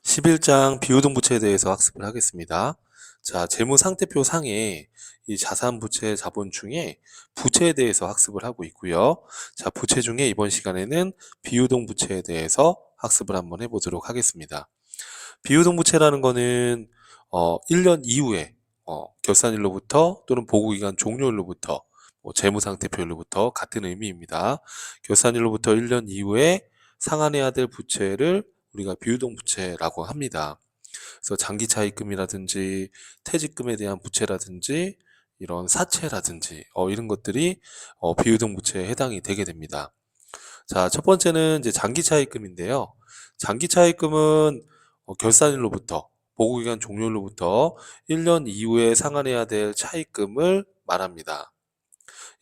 11장 비유동부채에 대해서 학습을 하겠습니다. 자, 재무상태표 상에 이 자산부채 자본중에 부채에 대해서 학습을 하고 있고요. 자, 부채 중에 이번 시간에는 비유동부채에 대해서 학습을 한번 해보도록 하겠습니다. 비유동부채라는 거는 1년 이후에 결산일로부터 또는 보고기간 종료일로부터 재무상태표일로부터 같은 의미입니다. 결산일로부터 1년 이후에 상환해야 될 부채를 우리가 비유동부채라고 합니다. 그래서 장기차입금이라든지 퇴직금에 대한 부채라든지 이런 사채라든지 이런 것들이 비유동부채에 해당이 되게 됩니다. 자, 첫 번째는 이제 장기차입금인데요. 장기차입금은 결산일로부터 보고기간 종료일로부터 1년 이후에 상환해야 될 차입금을 말합니다.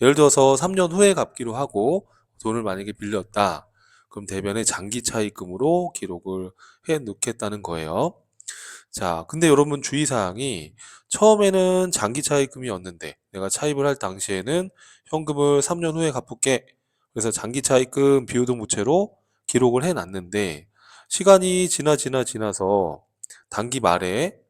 예를 들어서 3년 후에 갚기로 하고 돈을 만약에 빌렸다. 그럼 대변에 장기차입금으로 기록을 해 놓겠다는 거예요. 자, 근데 여러분 주의사항이 처음에는 장기차입금이었는데 내가 차입을 할 당시에는 현금을 3년 후에 갚을게. 그래서 장기차입금 비유동부채로 기록을 해놨는데 시간이 지나서 단기 말에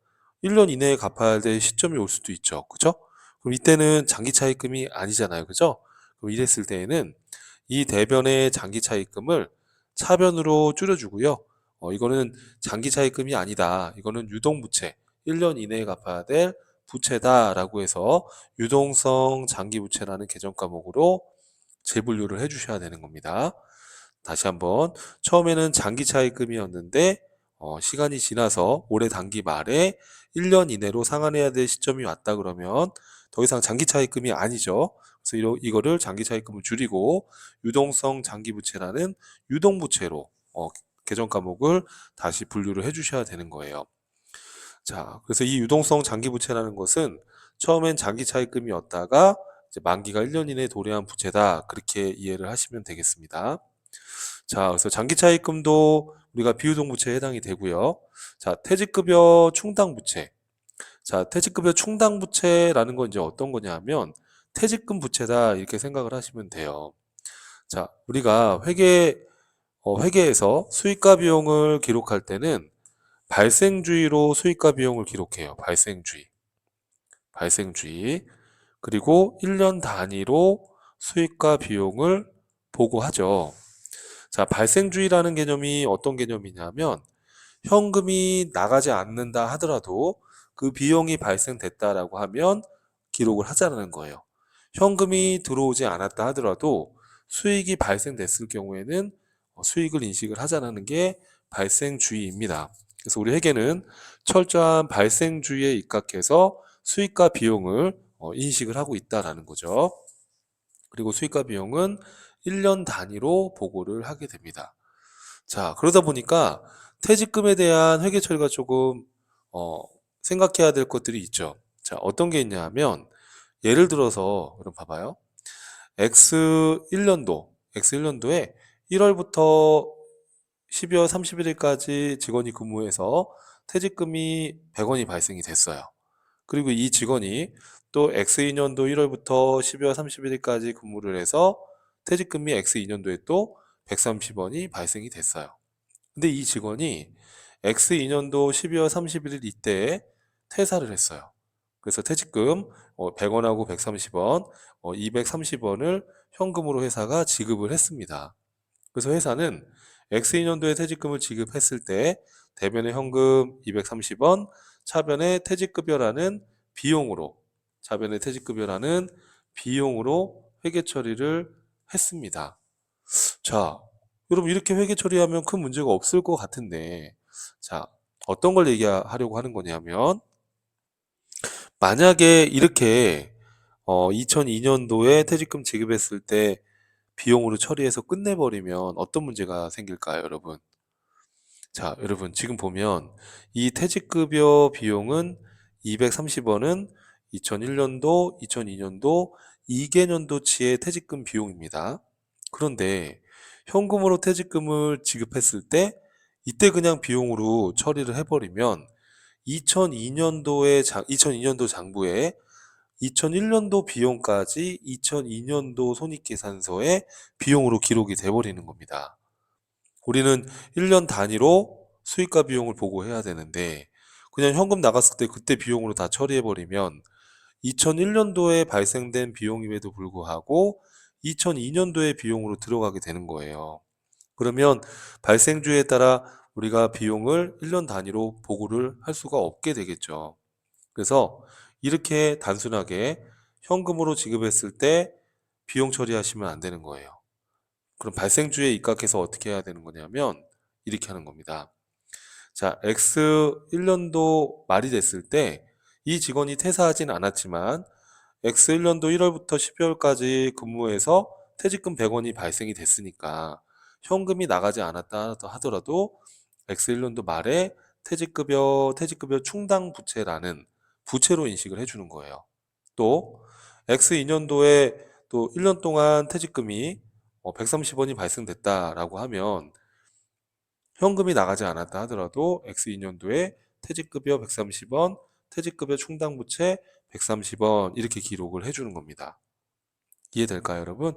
1년 이내에 갚아야 될 시점이 올 수도 있죠. 그죠? 그럼 이때는 장기차입금이 아니잖아요. 그죠? 그럼 이랬을 때에는 이 대변의 장기차입금을 차변으로 줄여주고요. 이거는 장기차입금이 아니다. 이거는 유동부채, 1년 이내에 갚아야 될 부채다라고 해서 유동성 장기부채라는 개정 과목으로 재분류를 해주셔야 되는 겁니다. 다시 한번 처음에는 장기차입금이었는데 시간이 지나서 올해 단기 말에 1년 이내로 상환해야 될 시점이 왔다 그러면 더 이상 장기차입금이 아니죠. 그래서 이거를 장기차입금을 줄이고 유동성 장기부채라는 유동부채로 개정 과목을 다시 분류를 해주셔야 되는 거예요. 자, 그래서 이 유동성 장기부채라는 것은 처음엔 장기차입금이었다가 이제 만기가 1년 이내에 도래한 부채다. 그렇게 이해를 하시면 되겠습니다. 자, 그래서 장기차입금도 우리가 비유동부채에 해당이 되고요. 자, 퇴직급여 충당부채. 자, 퇴직급여 충당부채라는 건 이제 어떤 거냐 하면 퇴직금 부채다 이렇게 생각을 하시면 돼요. 자, 우리가 회계에서 수익과 비용을 기록할 때는 발생주의로 수익과 비용을 기록해요. 발생주의. 그리고 1년 단위로 수익과 비용을 보고하죠. 자, 발생주의라는 개념이 어떤 개념이냐면 현금이 나가지 않는다 하더라도 그 비용이 발생됐다라고 하면 기록을 하자는 거예요. 현금이 들어오지 않았다 하더라도 수익이 발생됐을 경우에는 수익을 인식을 하자는 게 발생주의입니다. 그래서 우리 회계는 철저한 발생주의에 입각해서 수익과 비용을 인식을 하고 있다라는 거죠. 그리고 수익과 비용은 1년 단위로 보고를 하게 됩니다. 자, 그러다 보니까 퇴직금에 대한 회계 처리가 조금 생각해야 될 것들이 있죠. 자, 어떤 게 있냐 하면 예를 들어서 그럼 봐봐요. X1년도에 1월부터 12월 31일까지 직원이 근무해서 퇴직금이 100원이 발생이 됐어요. 그리고 이 직원이 또 X2년도 1월부터 12월 31일까지 근무를 해서 퇴직금이 X2년도에 또 130원이 발생이 됐어요. 근데 이 직원이 X2년도 12월 31일 이때에 퇴사를 했어요. 그래서 퇴직금 100원하고 130원, 230원을 현금으로 회사가 지급을 했습니다. 그래서 회사는 X2년도에 퇴직금을 지급했을 때 대변의 현금 230원, 차변의 퇴직급여라는 비용으로 회계 처리를 했습니다. 자, 여러분 이렇게 회계 처리하면 큰 문제가 없을 것 같은데 자, 어떤 걸 얘기하려고 하는 거냐면 만약에 이렇게 2002년도에 퇴직금 지급했을 때 비용으로 처리해서 끝내버리면 어떤 문제가 생길까요, 여러분? 자, 여러분 지금 보면 이 퇴직급여 비용은 230원은 2001년도, 2002년도 2개년도치의 퇴직금 비용입니다. 그런데 현금으로 퇴직금을 지급했을 때 이때 그냥 비용으로 처리를 해버리면 2002년도 장부에 2001년도 비용까지 2002년도 손익계산서에 비용으로 기록이 돼버리는 겁니다. 우리는 1년 단위로 수익과 비용을 보고해야 되는데 그냥 현금 나갔을 때 그때 비용으로 다 처리해버리면 2001년도에 발생된 비용임에도 불구하고 2002년도에 비용으로 들어가게 되는 거예요. 그러면 발생주에 따라 우리가 비용을 1년 단위로 보고를 할 수가 없게 되겠죠. 그래서 이렇게 단순하게 현금으로 지급했을 때 비용 처리하시면 안 되는 거예요. 그럼 발생주에 입각해서 어떻게 해야 되는 거냐면 이렇게 하는 겁니다. 자, X 1년도 말이 됐을 때 이 직원이 퇴사하진 않았지만 X 1년도 1월부터 12월까지 근무해서 퇴직금 100원이 발생이 됐으니까 현금이 나가지 않았다 하더라도 X 1년도 말에 퇴직급여 충당 부채라는 부채로 인식을 해주는 거예요. 또 X 2년도에 또 1년 동안 퇴직금이 130원이 발생됐다라고 하면 현금이 나가지 않았다 하더라도 X 2년도에 퇴직급여 130원, 퇴직급여 충당부채 130원 이렇게 기록을 해주는 겁니다. 이해될까요, 여러분?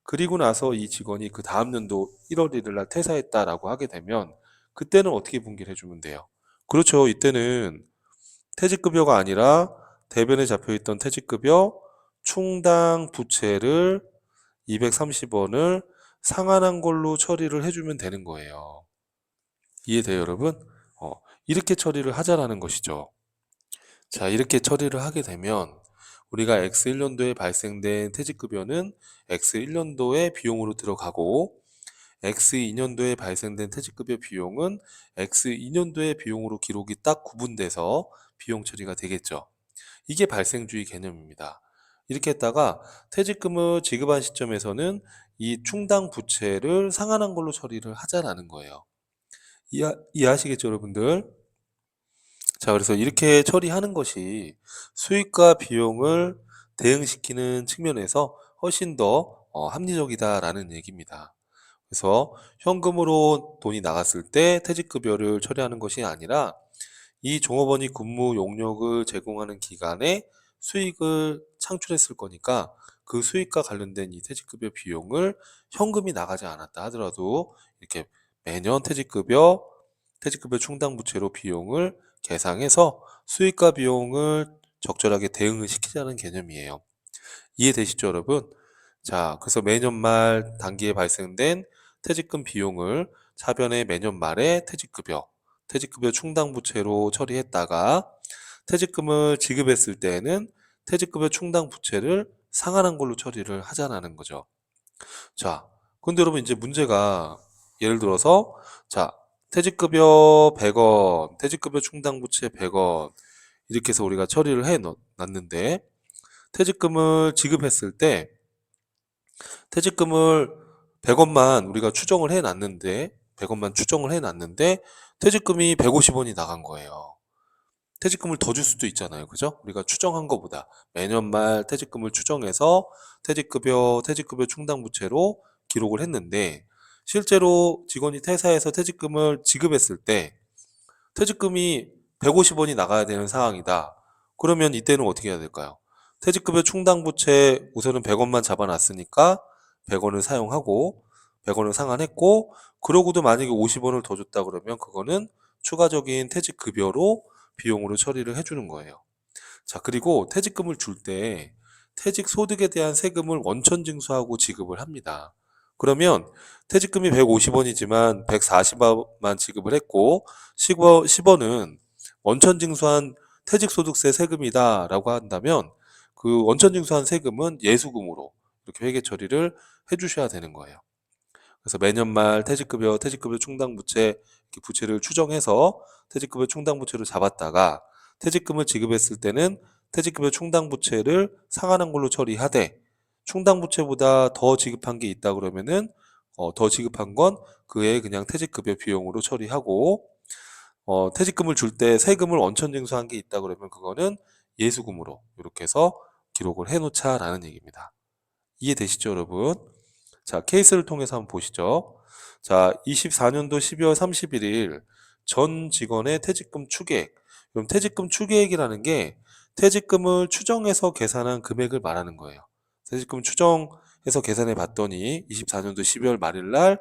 그리고 나서 이 직원이 그 다음 연도 1월 1일 날 퇴사했다라고 하게 되면 그때는 어떻게 분기를 해주면 돼요? 그렇죠. 이때는 퇴직급여가 아니라 대변에 잡혀있던 퇴직급여 충당 부채를 230원을 상환한 걸로 처리를 해주면 되는 거예요. 이해돼요, 여러분? 이렇게 처리를 하자라는 것이죠. 자, 이렇게 처리를 하게 되면 우리가 X1년도에 발생된 퇴직급여는 X1년도의 비용으로 들어가고 X2년도에 발생된 퇴직급여 비용은 X2년도의 비용으로 기록이 딱 구분돼서 비용 처리가 되겠죠. 이게 발생주의 개념입니다. 이렇게 했다가 퇴직금을 지급한 시점에서는 이 충당 부채를 상환한 걸로 처리를 하자라는 거예요. 이해하시겠죠, 여러분들? 자, 그래서 이렇게 처리하는 것이 수익과 비용을 대응시키는 측면에서 훨씬 더 합리적이다라는 얘기입니다. 그래서 현금으로 돈이 나갔을 때 퇴직급여를 처리하는 것이 아니라 이 종업원이 근무 용역을 제공하는 기간에 수익을 창출했을 거니까 그 수익과 관련된 이 퇴직급여 비용을 현금이 나가지 않았다 하더라도 이렇게 매년 퇴직급여 충당부채로 비용을 계상해서 수익과 비용을 적절하게 대응을 시키자는 개념이에요. 이해되시죠, 여러분? 자, 그래서 매년 말 단기에 발생된 퇴직금 비용을 차변에 매년 말에 퇴직급여 충당부채로 처리했다가 퇴직금을 지급했을 때에는 퇴직급여 충당부채를 상환한 걸로 처리를 하자는 거죠. 자, 근데 여러분 이제 문제가 예를 들어서 자, 퇴직급여 100원, 퇴직급여 충당부채 100원 이렇게 해서 우리가 처리를 해 놨는데 퇴직금을 지급했을 때 퇴직금을 100원만 우리가 추정을 해 놨는데 100원만 추정을 해 놨는데 퇴직금이 150원이 나간 거예요. 퇴직금을 더 줄 수도 있잖아요. 그죠? 우리가 추정한 것보다 매년 말 퇴직금을 추정해서 퇴직급여 충당부채로 기록을 했는데 실제로 직원이 퇴사해서 퇴직금을 지급했을 때 퇴직금이 150원이 나가야 되는 상황이다. 그러면 이때는 어떻게 해야 될까요? 퇴직급여 충당부채 우선은 100원만 잡아놨으니까 100원을 사용하고 100원을 상환했고 그러고도 만약에 50원을 더 줬다 그러면 그거는 추가적인 퇴직급여로 비용으로 처리를 해주는 거예요. 자, 그리고 퇴직금을 줄 때 퇴직소득에 대한 세금을 원천징수하고 지급을 합니다. 그러면 퇴직금이 150원이지만 140원만 지급을 했고 10원은 원천징수한 퇴직소득세 세금이다 라고 한다면 그 원천징수한 세금은 예수금으로 이렇게 회계 처리를 해주셔야 되는 거예요. 그래서 매년 말 퇴직급여 충당부채 이렇게 부채를 추정해서 퇴직급여 충당부채를 잡았다가 퇴직금을 지급했을 때는 퇴직급여 충당부채를 상환한 걸로 처리하되 충당부채보다 더 지급한 게 있다 그러면은 더 지급한 건 그의 그냥 퇴직급여 비용으로 처리하고 퇴직금을 줄 때 세금을 원천징수한 게 있다 그러면 그거는 예수금으로 이렇게 해서 기록을 해놓자라는 얘기입니다. 이해되시죠, 여러분? 자, 케이스를 통해서 한번 보시죠. 자, 24년도 12월 31일 전 직원의 퇴직금 추계액. 그럼 퇴직금 추계액이라는 게 퇴직금을 추정해서 계산한 금액을 말하는 거예요. 퇴직금 추정해서 계산해 봤더니 24년도 12월 말일 날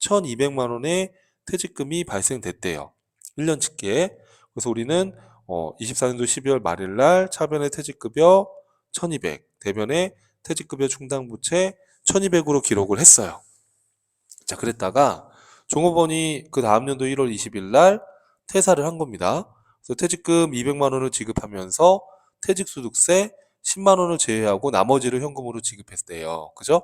1,200만 원의 퇴직금이 발생됐대요. 1년 집계. 그래서 우리는 24년도 12월 말일 날 차변의 퇴직급여 1200, 대변의 퇴직급여 충당부채 1200으로 기록을 했어요. 자, 그랬다가 종업원이 그 다음 년도 1월 20일 날 퇴사를 한 겁니다. 그래서 퇴직금 200만 원을 지급하면서 퇴직소득세 10만 원을 제외하고 나머지를 현금으로 지급했대요. 그죠?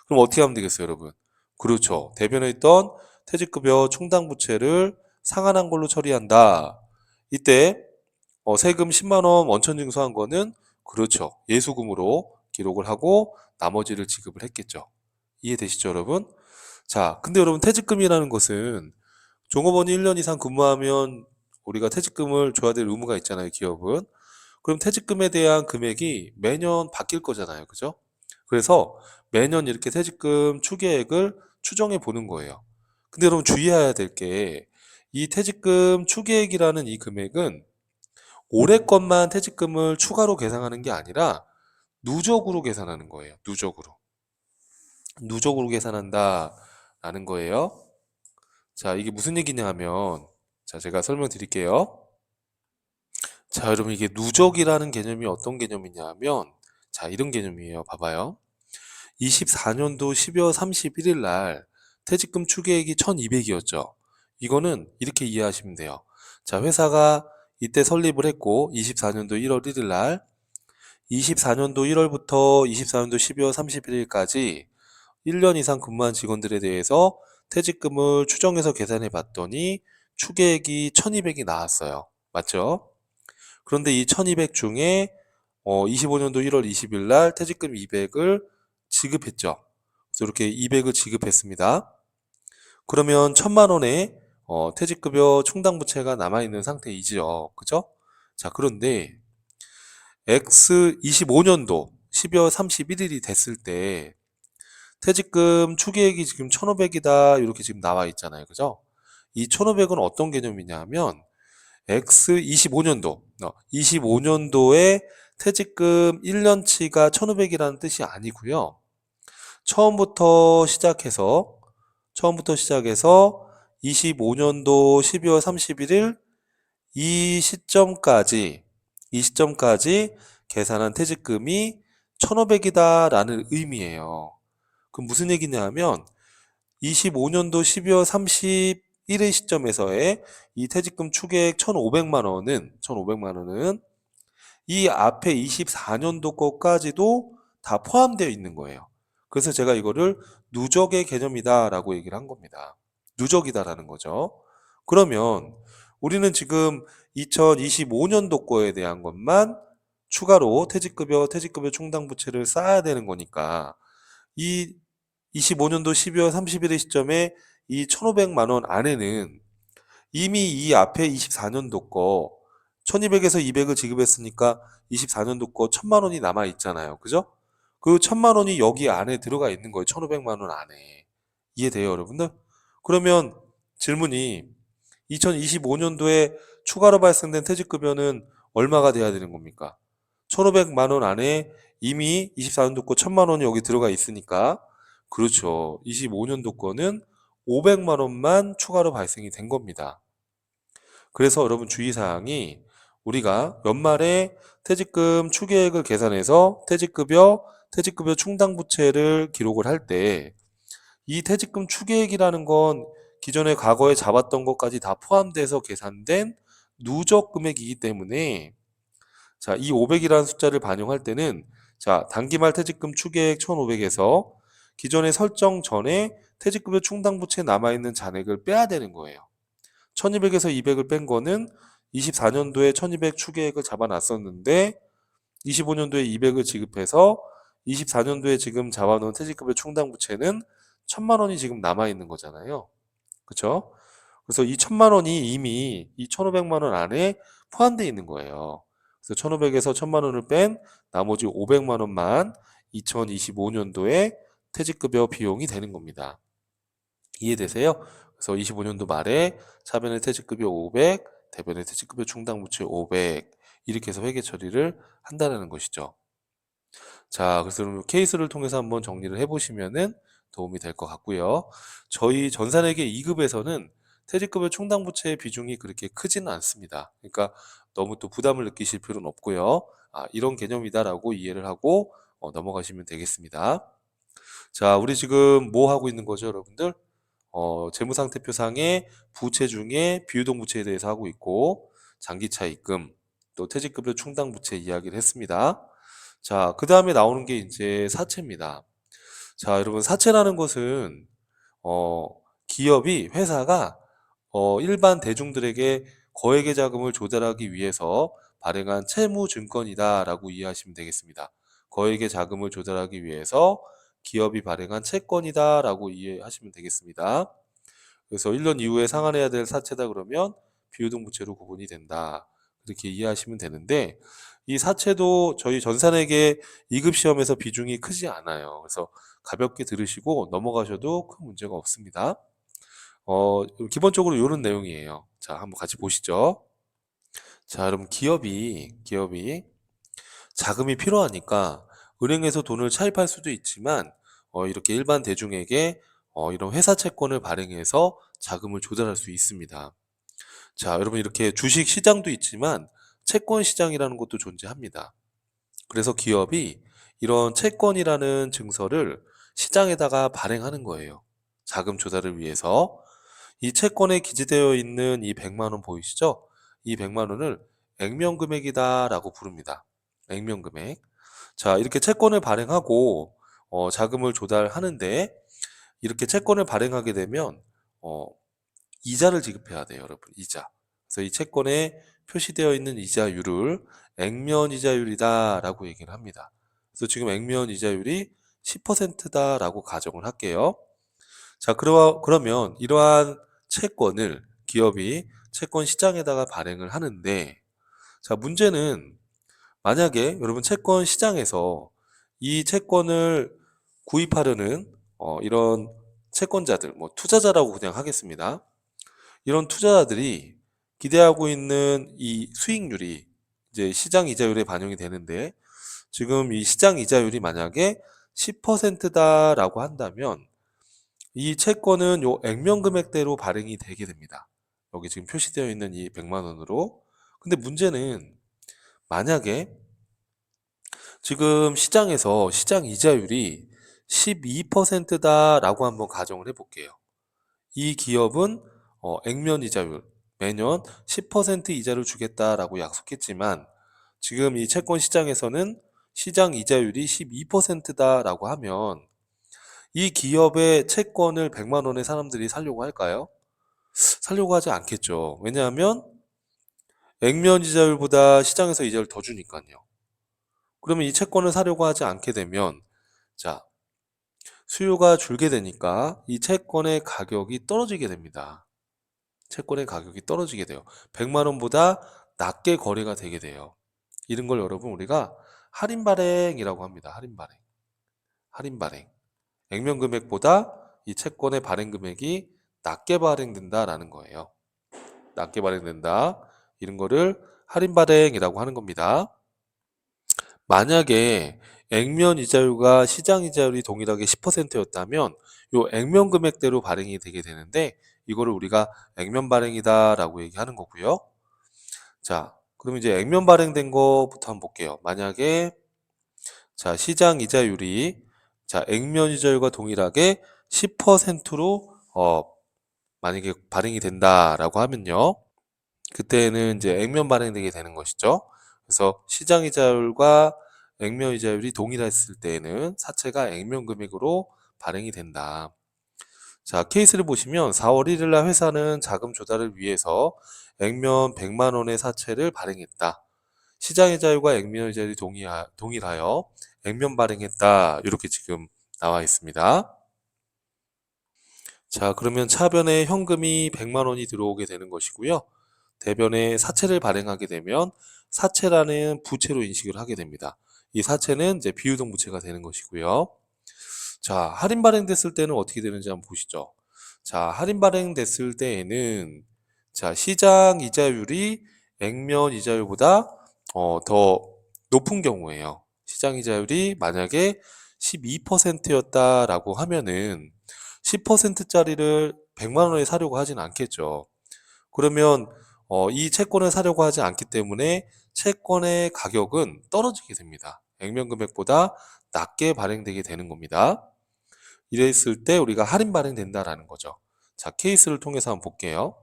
그럼 어떻게 하면 되겠어요, 여러분? 그렇죠. 대변에 있던 퇴직급여 충당부채를 상환한 걸로 처리한다. 이때 세금 10만 원 원천 징수한 거는 그렇죠. 예수금으로 기록을 하고 나머지를 지급을 했겠죠. 이해되시죠, 여러분? 자, 근데 여러분 퇴직금이라는 것은 종업원이 1년 이상 근무하면 우리가 퇴직금을 줘야 될 의무가 있잖아요, 기업은. 그럼 퇴직금에 대한 금액이 매년 바뀔 거잖아요, 그죠? 그래서 매년 이렇게 퇴직금 추계액을 추정해 보는 거예요. 근데 여러분 주의해야 될 게 이 퇴직금 추계액이라는 이 금액은 올해 것만 퇴직금을 추가로 계산하는 게 아니라 누적으로 계산하는 거예요. 누적으로. 누적으로 계산한다라는 거예요. 자, 이게 무슨 얘기냐 하면, 자, 제가 설명드릴게요. 자, 여러분, 이게 누적이라는 개념이 어떤 개념이냐 하면, 자, 이런 개념이에요. 봐봐요. 24년도 12월 31일 날 퇴직금 추계액이 1200이었죠. 이거는 이렇게 이해하시면 돼요. 자, 회사가 이때 설립을 했고, 24년도 1월 1일 날, 24년도 1월부터 24년도 12월 31일까지 1년 이상 근무한 직원들에 대해서 퇴직금을 추정해서 계산해 봤더니 추계액이 1200이 나왔어요. 맞죠? 그런데 이 1200 중에 25년도 1월 20일 날 퇴직금 200을 지급했죠. 그래서 이렇게 200을 지급했습니다. 그러면 1000만 원의 퇴직급여 충당부채가 남아있는 상태이지요. 그죠? 자, 그런데 X 25년도 12월 31일이 됐을 때 퇴직금 추계액이 지금 1500이다 이렇게 지금 나와 있잖아요. 그죠? 이 1500은 어떤 개념이냐 면 X 25년도 25년도에 퇴직금 1년치가 1500이라는 뜻이 아니고요. 처음부터 시작해서 25년도 12월 31일 이 시점까지 계산한 퇴직금이 1500이다라는 의미예요. 그럼 무슨 얘기냐 하면 25년도 12월 31일 시점에서의 이 퇴직금 추계액 1,500만 원은 이 앞에 24년도 거까지도 다 포함되어 있는 거예요. 그래서 제가 이거를 누적의 개념이다라고 얘기를 한 겁니다. 누적이다라는 거죠. 그러면 우리는 지금 2025년도 거에 대한 것만 추가로 퇴직급여 충당부채를 쌓아야 되는 거니까 이 25년도 12월 31일 시점에 이 1,500만 원 안에는 이미 이 앞에 24년도 거 1200에서 200을 지급했으니까 24년도 거 1000만 원이 남아 있잖아요. 그죠? 그 1000만 원이 여기 안에 들어가 있는 거예요. 1500만 원 안에. 이해돼요, 여러분들? 그러면 질문이 2025년도에 추가로 발생된 퇴직급여는 얼마가 돼야 되는 겁니까? 1500만 원 안에 이미 24년도 거 1000만 원이 여기 들어가 있으니까 그렇죠. 25년도 거는 500만 원만 추가로 발생이 된 겁니다. 그래서 여러분 주의사항이 우리가 연말에 퇴직금 추계액을 계산해서 퇴직급여 충당부채를 기록을 할 때 이 퇴직금 추계액이라는 건 기존에 과거에 잡았던 것까지 다 포함돼서 계산된 누적 금액이기 때문에 자, 이 500이라는 숫자를 반영할 때는 자, 단기말 퇴직금 추계액 1500에서 기존에 설정 전에 퇴직급여 충당부채 남아있는 잔액을 빼야 되는 거예요. 1200에서 200을 뺀 거는 24년도에 1200 추계액을 잡아놨었는데 25년도에 200을 지급해서 24년도에 지금 잡아놓은 퇴직급여 충당부채는 1000만 원이 지금 남아있는 거잖아요. 그쵸? 그래서 이 1000만 원이 이미 이 1500만 원 안에 포함되어 있는 거예요. 그래서 1500에서 1000만 원을 뺀 나머지 500만 원만 2025년도에 퇴직급여 비용이 되는 겁니다. 이해되세요? 그래서 25년도 말에 차변의 퇴직급여 500, 대변의 퇴직급여 충당부채 500 이렇게 해서 회계 처리를 한다는 것이죠. 자, 그래서 여러분 케이스를 통해서 한번 정리를 해보시면은 도움이 될 것 같고요. 저희 전산회계 2급에서는 퇴직급여 충당부채의 비중이 그렇게 크지는 않습니다. 그러니까 너무 또 부담을 느끼실 필요는 없고요. 이런 개념이다라고 이해를 하고 넘어가시면 되겠습니다. 자, 우리 지금 뭐 하고 있는 거죠, 여러분들? 재무상태표상의 부채 중에 비유동 부채에 대해서 하고 있고, 장기차 입금, 또 퇴직급여 충당부채 이야기를 했습니다. 자, 그 다음에 나오는 게 이제 사채입니다. 자, 여러분, 사채라는 것은, 어, 기업이, 회사가, 일반 대중들에게 거액의 자금을 조달하기 위해서 발행한 채무증권이다라고 이해하시면 되겠습니다. 거액의 자금을 조달하기 위해서 기업이 발행한 채권이다라고 이해하시면 되겠습니다. 그래서 1년 이후에 상환해야 될 사채다 그러면 비유동 부채로 구분이 된다. 그렇게 이해하시면 되는데 이 사채도 저희 전산회계 2급 시험에서 비중이 크지 않아요. 그래서 가볍게 들으시고 넘어가셔도 큰 문제가 없습니다. 기본적으로 이런 내용이에요. 자, 한번 같이 보시죠. 자, 여러분 기업이 자금이 필요하니까 은행에서 돈을 차입할 수도 있지만 이렇게 일반 대중에게 이런 회사 채권을 발행해서 자금을 조달할 수 있습니다. 자, 여러분 이렇게 주식 시장도 있지만 채권 시장이라는 것도 존재합니다. 그래서 기업이 이런 채권이라는 증서를 시장에다가 발행하는 거예요. 자금 조달을 위해서. 이 채권에 기재되어 있는 이 100만 원 보이시죠? 이 100만 원을 액면금액이다라고 부릅니다. 액면금액. 자, 이렇게 채권을 발행하고 자금을 조달하는데 이렇게 채권을 발행하게 되면 어, 이자를 지급해야 돼요, 여러분. 이자. 그래서 이 채권에 표시되어 있는 이자율을 액면 이자율이다라고 얘기를 합니다. 그래서 지금 액면 이자율이 10%다라고 가정을 할게요. 자, 그러면 이러한 채권을 기업이 채권 시장에다가 발행을 하는데 자, 문제는 만약에 여러분 채권 시장에서 이 채권을 구입하려는 이런 채권자들, 뭐 투자자라고 그냥 하겠습니다. 이런 투자자들이 기대하고 있는 이 수익률이 이제 시장 이자율에 반영이 되는데 지금 이 시장 이자율이 만약에 10%다라고 한다면 이 채권은 요 액면 금액대로 발행이 되게 됩니다. 여기 지금 표시되어 있는 이 100만 원으로. 근데 문제는 만약에 지금 시장에서 시장 이자율이 12%다라고 한번 가정을 해볼게요. 이 기업은 액면 이자율 매년 10% 이자를 주겠다라고 약속했지만 지금 이 채권 시장에서는 시장 이자율이 12%다라고 하면 이 기업의 채권을 100만 원에 사람들이 사려고 할까요? 사려고 하지 않겠죠. 왜냐하면 액면 이자율보다 시장에서 이자를 더 주니까요. 그러면 이 채권을 사려고 하지 않게 되면 자, 수요가 줄게 되니까 이 채권의 가격이 떨어지게 됩니다. 채권의 가격이 떨어지게 돼요. 100만 원보다 낮게 거래가 되게 돼요. 이런 걸 여러분 우리가 할인 발행이라고 합니다. 할인 발행. 할인 발행. 액면 금액보다 이 채권의 발행 금액이 낮게 발행된다라는 거예요. 낮게 발행된다. 이런 거를 할인 발행이라고 하는 겁니다. 만약에 액면 이자율과 시장 이자율이 동일하게 10%였다면 요 액면 금액대로 발행이 되게 되는데 이거를 우리가 액면 발행이다라고 얘기하는 거고요. 자, 그럼 이제 액면 발행된 거부터 한번 볼게요. 만약에 자, 시장 이자율이 자, 액면 이자율과 동일하게 10%로 만약에 발행이 된다라고 하면요. 그때는 이제 액면 발행되게 되는 것이죠. 그래서 시장 이자율과 액면 이자율이 동일했을 때에는 사채가 액면 금액으로 발행이 된다. 자, 케이스를 보시면 4월 1일 날 회사는 자금 조달을 위해서 액면 100만 원의 사채를 발행했다. 시장 이자율과 액면 이자율이 동일하여 액면 발행했다. 이렇게 지금 나와 있습니다. 자, 그러면 차변에 현금이 100만 원이 들어오게 되는 것이고요. 대변에 사채를 발행하게 되면 사채라는 부채로 인식을 하게 됩니다. 이 사채는 이제 비유동 부채가 되는 것이고요. 자, 할인 발행됐을 때는 어떻게 되는지 한번 보시죠. 자, 할인 발행됐을 때에는 자, 시장 이자율이 액면 이자율보다 더 높은 경우에요. 시장 이자율이 만약에 12%였다라고 하면은 10%짜리를 100만 원에 사려고 하진 않겠죠. 그러면 이 채권을 사려고 하지 않기 때문에 채권의 가격은 떨어지게 됩니다. 액면 금액보다 낮게 발행되게 되는 겁니다. 이랬을 때 우리가 할인 발행된다라는 거죠. 자, 케이스를 통해서 한번 볼게요.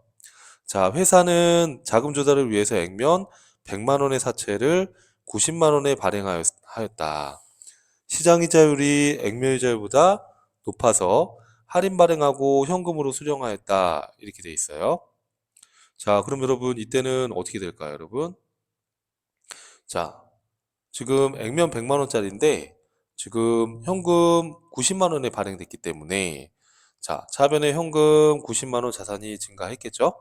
자, 회사는 자금 조달을 위해서 액면 100만 원의 사채를 90만 원에 발행하였다. 시장 이자율이 액면 이자율보다 높아서 할인 발행하고 현금으로 수령하였다. 이렇게 돼 있어요. 자, 그럼 여러분 이때는 어떻게 될까요, 여러분? 자, 지금 액면 100만 원짜리인데 지금 현금 90만 원에 발행됐기 때문에 자, 차변에 현금 90만 원 자산이 증가했겠죠?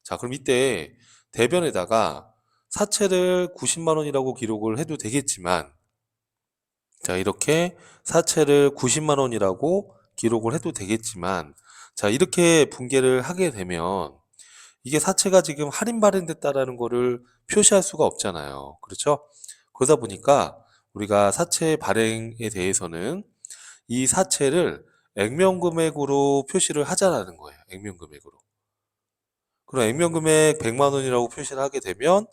자, 그럼 이때 대변에다가 사채를 90만 원이라고 기록을 해도 되겠지만 자, 이렇게 사채를 90만 원이라고 기록을 해도 되겠지만 자, 이렇게 분개를 하게 되면 이게 사채가 지금 할인 발행됐다라는 거를 표시할 수가 없잖아요. 그렇죠? 그러다 보니까 우리가 사채 발행에 대해서는 이 사채를 액면 금액으로 표시를 하자라는 거예요. 액면 금액으로. 그럼 액면 금액 100만 원이라고 표시를 하게 되면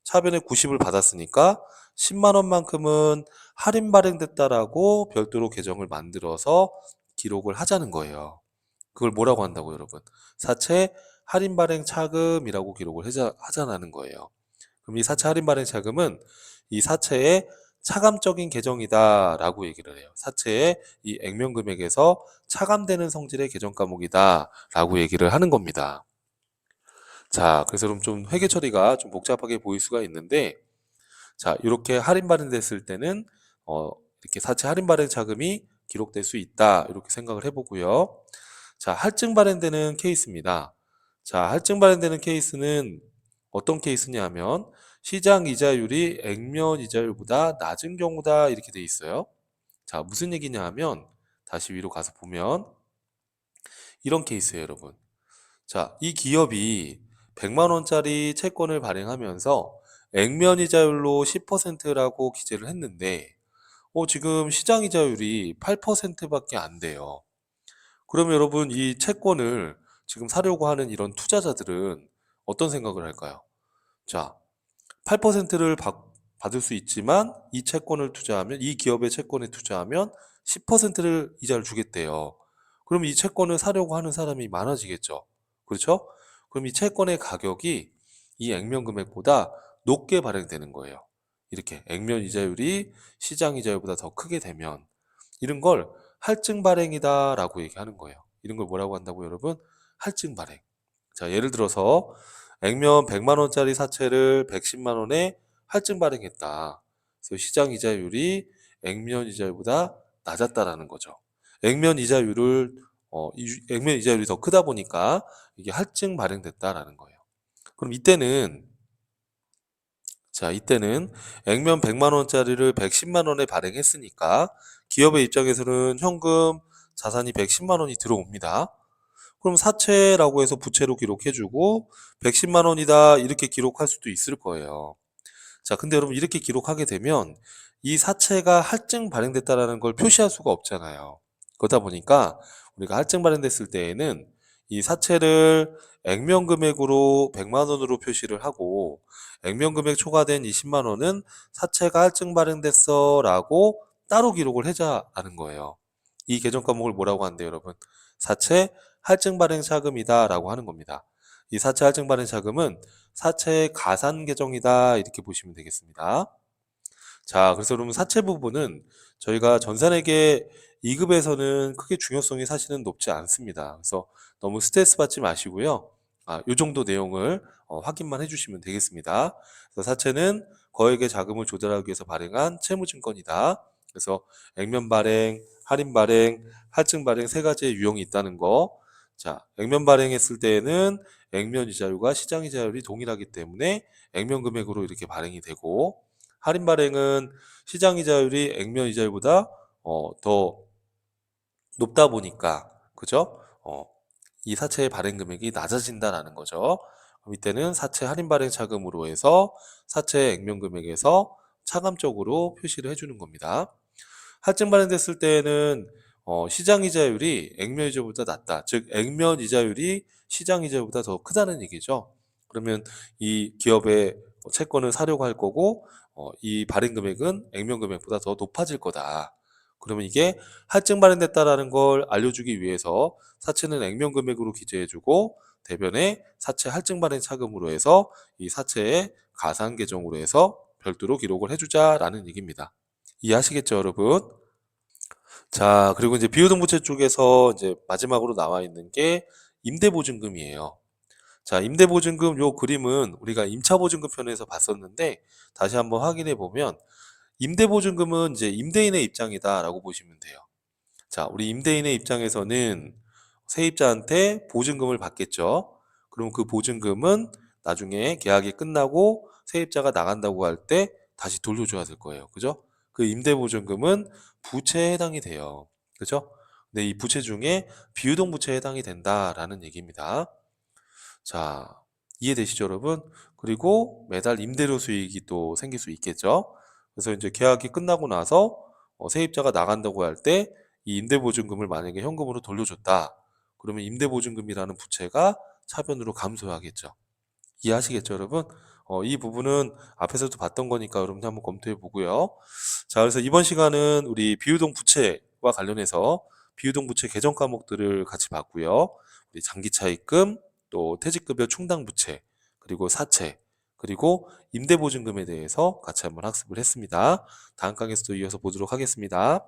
차변에 90을 받았으니까 10만 원만큼은 할인 발행됐다라고 별도로 계정을 만들어서 기록을 하자는 거예요. 그걸 뭐라고 한다고 여러분? 사채 할인 발행 차금이라고 기록을 하자는 거예요. 그럼 이 사채 할인 발행 차금은 이 사채의 차감적인 계정이다라고 얘기를 해요. 사채의 이 액면 금액에서 차감되는 성질의 계정 과목이다라고 얘기를 하는 겁니다. 자, 그래서 그럼 좀 회계 처리가 좀 복잡하게 보일 수가 있는데, 자, 이렇게 할인 발행됐을 때는 이렇게 사채 할인 발행 자금이 기록될 수 있다 이렇게 생각을 해보고요. 자, 할증 발행되는 케이스입니다. 자, 할증 발행되는 케이스는 어떤 케이스냐 하면 시장 이자율이 액면 이자율보다 낮은 경우다 이렇게 돼 있어요. 자, 무슨 얘기냐 하면 다시 위로 가서 보면 이런 케이스예요, 여러분. 자, 이 기업이 100만 원짜리 채권을 발행하면서 액면 이자율로 10%라고 기재를 했는데 지금 시장 이자율이 8%밖에 안 돼요. 그러면 여러분 이 채권을 지금 사려고 하는 이런 투자자들은 어떤 생각을 할까요? 자, 8%를 받을 수 있지만 이 채권을 투자하면 이 기업의 채권에 투자하면 10%를 이자를 주겠대요. 그럼 이 채권을 사려고 하는 사람이 많아지겠죠. 그렇죠? 그럼 이 채권의 가격이 이 액면 금액보다 높게 발행되는 거예요. 이렇게 액면 이자율이 시장 이자율보다 더 크게 되면 이런 걸 할증 발행이다라고 얘기하는 거예요. 이런 걸 뭐라고 한다고 여러분? 할증 발행. 자, 예를 들어서 액면 100만 원짜리 사채를 110만 원에 할증 발행했다. 그래서 시장 이자율이 액면 이자율보다 낮았다라는 거죠. 액면 이자율을 액면 이자율이 더 크다 보니까 이게 할증 발행됐다라는 거예요. 그럼 이때는 액면 100만 원짜리를 110만 원에 발행했으니까 기업의 입장에서는 현금 자산이 110만 원이 들어옵니다. 그럼 사채라고 해서 부채로 기록해주고 110만 원이다 이렇게 기록할 수도 있을 거예요. 자, 근데 여러분 이렇게 기록하게 되면 이 사채가 할증 발행됐다라는 걸 표시할 수가 없잖아요. 그러다 보니까 우리가 할증 발행됐을 때에는 이 사채를 액면 금액으로 100만 원으로 표시를 하고 액면 금액 초과된 20만 원은 사채가 할증 발행됐어라고 따로 기록을 해자라는 거예요. 이 계정 과목을 뭐라고 하는데요, 여러분? 사채 할증 발행 차금이다라고 하는 겁니다. 이 사채 할증 발행 차금은 사채의 가산 계정이다 이렇게 보시면 되겠습니다. 자, 그래서 그러면 사채 부분은 저희가 전산회계 2급에서는 크게 중요성이 사실은 높지 않습니다. 그래서 너무 스트레스 받지 마시고요. 요 정도 내용을 확인만 해주시면 되겠습니다. 그래서 사채는 거액의 자금을 조달하기 위해서 발행한 채무증권이다. 그래서 액면 발행, 할인 발행, 할증 발행 세 가지의 유형이 있다는 거. 자, 액면 발행했을 때에는 액면 이자율과 시장 이자율이 동일하기 때문에 액면 금액으로 이렇게 발행이 되고 할인 발행은 시장 이자율이 액면 이자율보다 더 높다 보니까 그죠? 이 사채의 발행 금액이 낮아진다라는 거죠. 그럼 이때는 사채 할인 발행 차금으로 해서 사채 액면 금액에서 차감적으로 표시를 해주는 겁니다. 할증 발행됐을 때에는 시장 이자율이 액면 이자율보다 낮다. 즉 액면 이자율이 시장 이자율보다 더 크다는 얘기죠. 그러면 이 기업의 채권을 사려고 할 거고 이 발행 금액은 액면 금액보다 더 높아질 거다. 그러면 이게 할증 발행됐다라는 걸 알려주기 위해서 사채는 액면 금액으로 기재해주고 대변에 사채 할증 발행 차금으로 해서 이 사채의 가상 계정으로 해서 별도로 기록을 해주자라는 얘기입니다. 이해하시겠죠, 여러분? 자, 그리고 이제 비유동부채 쪽에서 이제 마지막으로 나와 있는 게 임대보증금이에요. 자, 임대보증금 요 그림은 우리가 임차보증금 편에서 봤었는데 다시 한번 확인해 보면 임대보증금은 이제 임대인의 입장이다라고 보시면 돼요. 자, 우리 임대인의 입장에서는 세입자한테 보증금을 받겠죠. 그럼 그 보증금은 나중에 계약이 끝나고 세입자가 나간다고 할 때 다시 돌려줘야 될 거예요. 그죠? 그 임대보증금은 부채에 해당이 돼요. 그죠? 근데 이 부채 중에 비유동 부채에 해당이 된다라는 얘기입니다. 자, 이해되시죠, 여러분? 그리고 매달 임대료 수익이 또 생길 수 있겠죠? 그래서 이제 계약이 끝나고 나서 세입자가 나간다고 할 때 이 임대보증금을 만약에 현금으로 돌려줬다. 그러면 임대보증금이라는 부채가 차변으로 감소하겠죠. 이해하시겠죠, 여러분? 이 부분은 앞에서도 봤던 거니까 여러분들 한번 검토해 보고요. 자, 그래서 이번 시간은 우리 비유동 부채와 관련해서 비유동 부채 개정 과목들을 같이 봤고요. 우리 장기 차입금, 또 퇴직급여 충당 부채, 그리고 사채, 그리고 임대보증금에 대해서 같이 한번 학습을 했습니다. 다음 강에서도 이어서 보도록 하겠습니다.